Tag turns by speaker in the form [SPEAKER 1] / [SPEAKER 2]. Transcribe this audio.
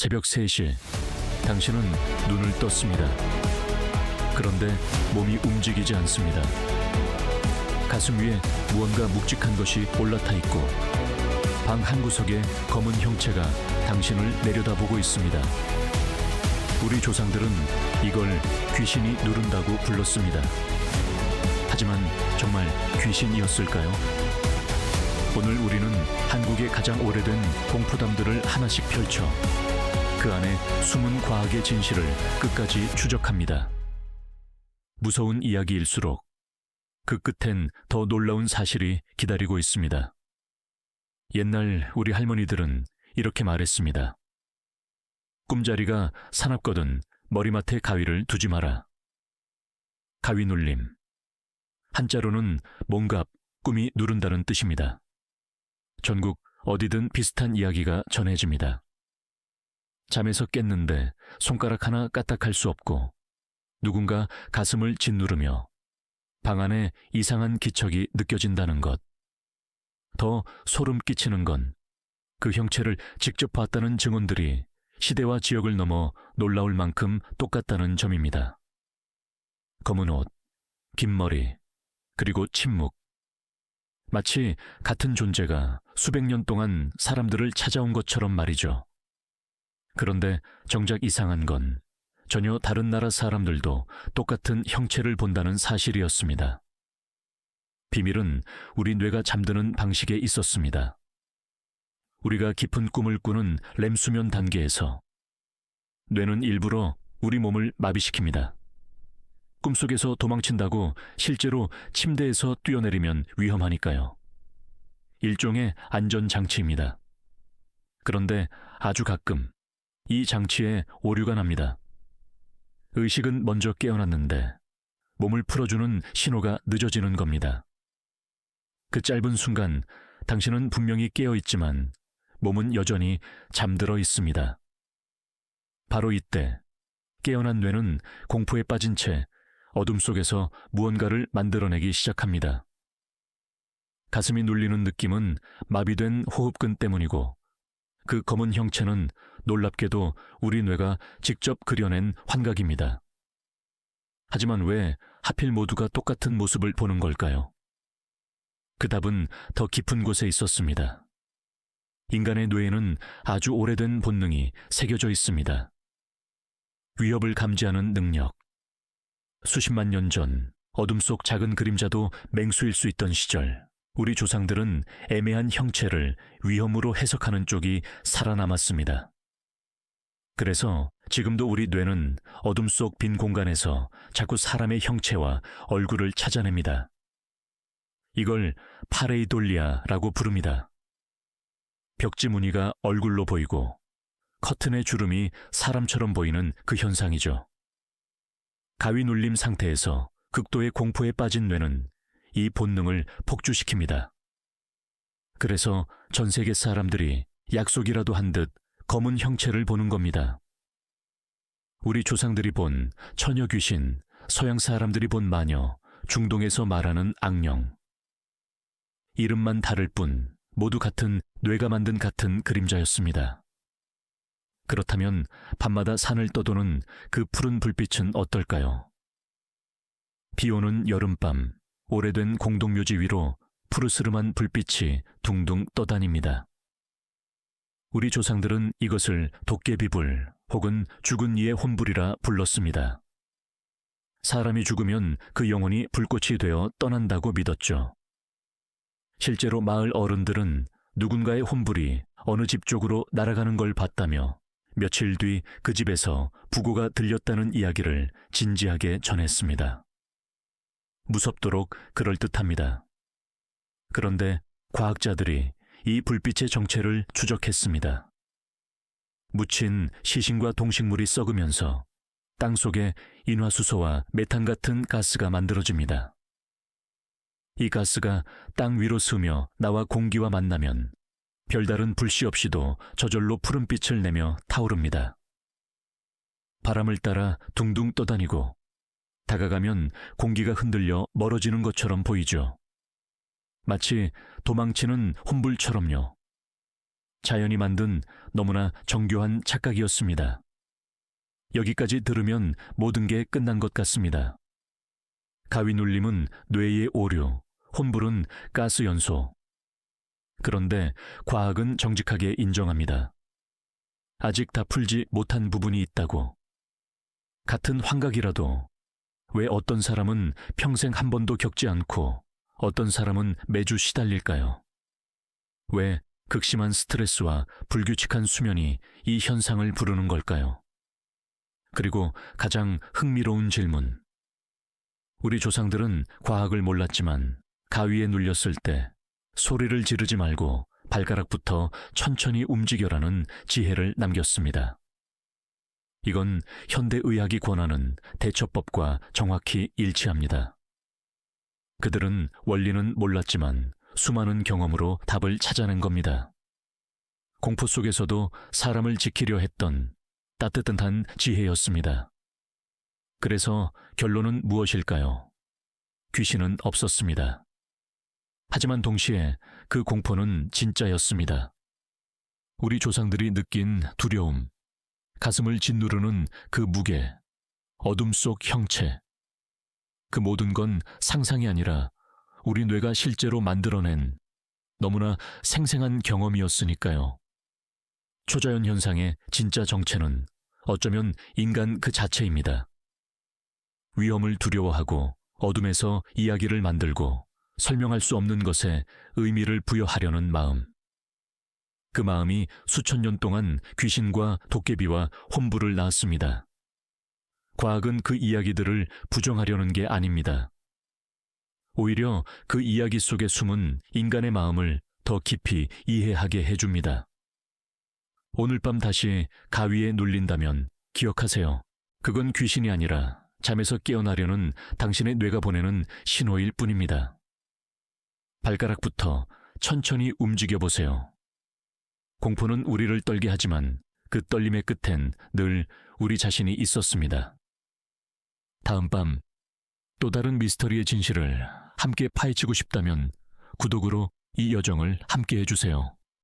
[SPEAKER 1] 새벽 3시, 당신은 눈을 떴습니다. 그런데 몸이 움직이지 않습니다. 가슴 위에 무언가 묵직한 것이 올라타 있고 방 한구석에 검은 형체가 당신을 내려다보고 있습니다. 우리 조상들은 이걸 귀신이 누른다고 불렀습니다. 하지만 정말 귀신이었을까요? 오늘 우리는 한국의 가장 오래된 공포담들을 하나씩 펼쳐 그 안에 숨은 과학의 진실을 끝까지 추적합니다. 무서운 이야기일수록 그 끝엔 더 놀라운 사실이 기다리고 있습니다. 옛날 우리 할머니들은 이렇게 말했습니다. 꿈자리가 사납거든 머리맡에 가위를 두지 마라. 가위 눌림. 한자로는 뭔가 꿈이 누른다는 뜻입니다. 전국 어디든 비슷한 이야기가 전해집니다. 잠에서 깼는데 손가락 하나 까딱할 수 없고 누군가 가슴을 짓누르며 방 안에 이상한 기척이 느껴진다는 것. 더 소름 끼치는 건 그 형체를 직접 봤다는 증언들이 시대와 지역을 넘어 놀라울 만큼 똑같다는 점입니다. 검은 옷, 긴 머리, 그리고 침묵. 마치 같은 존재가 수백 년 동안 사람들을 찾아온 것처럼 말이죠. 그런데 정작 이상한 건 전혀 다른 나라 사람들도 똑같은 형체를 본다는 사실이었습니다. 비밀은 우리 뇌가 잠드는 방식에 있었습니다. 우리가 깊은 꿈을 꾸는 렘수면 단계에서 뇌는 일부러 우리 몸을 마비시킵니다. 꿈속에서 도망친다고 실제로 침대에서 뛰어내리면 위험하니까요. 일종의 안전장치입니다. 그런데 아주 가끔 이 장치에 오류가 납니다. 의식은 먼저 깨어났는데 몸을 풀어주는 신호가 늦어지는 겁니다. 그 짧은 순간 당신은 분명히 깨어 있지만 몸은 여전히 잠들어 있습니다. 바로 이때 깨어난 뇌는 공포에 빠진 채 어둠 속에서 무언가를 만들어내기 시작합니다. 가슴이 눌리는 느낌은 마비된 호흡근 때문이고 그 검은 형체는 놀랍게도 우리 뇌가 직접 그려낸 환각입니다. 하지만 왜 하필 모두가 똑같은 모습을 보는 걸까요? 그 답은 더 깊은 곳에 있었습니다. 인간의 뇌에는 아주 오래된 본능이 새겨져 있습니다. 위협을 감지하는 능력. 수십만 년 전 어둠 속 작은 그림자도 맹수일 수 있던 시절, 우리 조상들은 애매한 형체를 위험으로 해석하는 쪽이 살아남았습니다. 그래서 지금도 우리 뇌는 어둠 속 빈 공간에서 자꾸 사람의 형체와 얼굴을 찾아냅니다. 이걸 파레이돌리아라고 부릅니다. 벽지 무늬가 얼굴로 보이고 커튼의 주름이 사람처럼 보이는 그 현상이죠. 가위 눌림 상태에서 극도의 공포에 빠진 뇌는 이 본능을 폭주시킵니다. 그래서 전 세계 사람들이 약속이라도 한 듯 검은 형체를 보는 겁니다. 우리 조상들이 본 처녀 귀신, 서양 사람들이 본 마녀, 중동에서 말하는 악령. 이름만 다를 뿐 모두 같은 뇌가 만든 같은 그림자였습니다. 그렇다면 밤마다 산을 떠도는 그 푸른 불빛은 어떨까요? 비 오는 여름밤, 오래된 공동묘지 위로 푸르스름한 불빛이 둥둥 떠다닙니다. 우리 조상들은 이것을 도깨비불 혹은 죽은 이의 혼불이라 불렀습니다. 사람이 죽으면 그 영혼이 불꽃이 되어 떠난다고 믿었죠. 실제로 마을 어른들은 누군가의 혼불이 어느 집 쪽으로 날아가는 걸 봤다며 며칠 뒤 그 집에서 부고가 들렸다는 이야기를 진지하게 전했습니다. 무섭도록 그럴듯합니다. 그런데 과학자들이 이 불빛의 정체를 추적했습니다. 묻힌 시신과 동식물이 썩으면서 땅 속에 인화수소와 메탄 같은 가스가 만들어집니다. 이 가스가 땅 위로 스며 나와 공기와 만나면 별다른 불씨 없이도 저절로 푸른빛을 내며 타오릅니다. 바람을 따라 둥둥 떠다니고 다가가면 공기가 흔들려 멀어지는 것처럼 보이죠. 마치 도망치는 혼불처럼요. 자연이 만든 너무나 정교한 착각이었습니다. 여기까지 들으면 모든 게 끝난 것 같습니다. 가위 눌림은 뇌의 오류, 혼불은 가스 연소. 그런데 과학은 정직하게 인정합니다. 아직 다 풀지 못한 부분이 있다고. 같은 환각이라도 왜 어떤 사람은 평생 한 번도 겪지 않고 어떤 사람은 매주 시달릴까요? 왜 극심한 스트레스와 불규칙한 수면이 이 현상을 부르는 걸까요? 그리고 가장 흥미로운 질문. 우리 조상들은 과학을 몰랐지만 가위에 눌렸을 때 소리를 지르지 말고 발가락부터 천천히 움직여라는 지혜를 남겼습니다. 이건 현대의학이 권하는 대처법과 정확히 일치합니다. 그들은 원리는 몰랐지만 수많은 경험으로 답을 찾아낸 겁니다. 공포 속에서도 사람을 지키려 했던 따뜻한 지혜였습니다. 그래서 결론은 무엇일까요? 귀신은 없었습니다. 하지만 동시에 그 공포는 진짜였습니다. 우리 조상들이 느낀 두려움, 가슴을 짓누르는 그 무게, 어둠 속 형체. 그 모든 건 상상이 아니라 우리 뇌가 실제로 만들어낸 너무나 생생한 경험이었으니까요. 초자연 현상의 진짜 정체는 어쩌면 인간 그 자체입니다. 위험을 두려워하고 어둠에서 이야기를 만들고 설명할 수 없는 것에 의미를 부여하려는 마음. 그 마음이 수천 년 동안 귀신과 도깨비와 혼부를 낳았습니다. 과학은 그 이야기들을 부정하려는 게 아닙니다. 오히려 그 이야기 속에 숨은 인간의 마음을 더 깊이 이해하게 해줍니다. 오늘 밤 다시 가위에 눌린다면 기억하세요. 그건 귀신이 아니라 잠에서 깨어나려는 당신의 뇌가 보내는 신호일 뿐입니다. 발가락부터 천천히 움직여보세요. 공포는 우리를 떨게 하지만 그 떨림의 끝엔 늘 우리 자신이 있었습니다. 다음 밤 또 다른 미스터리의 진실을 함께 파헤치고 싶다면 구독으로 이 여정을 함께 해주세요.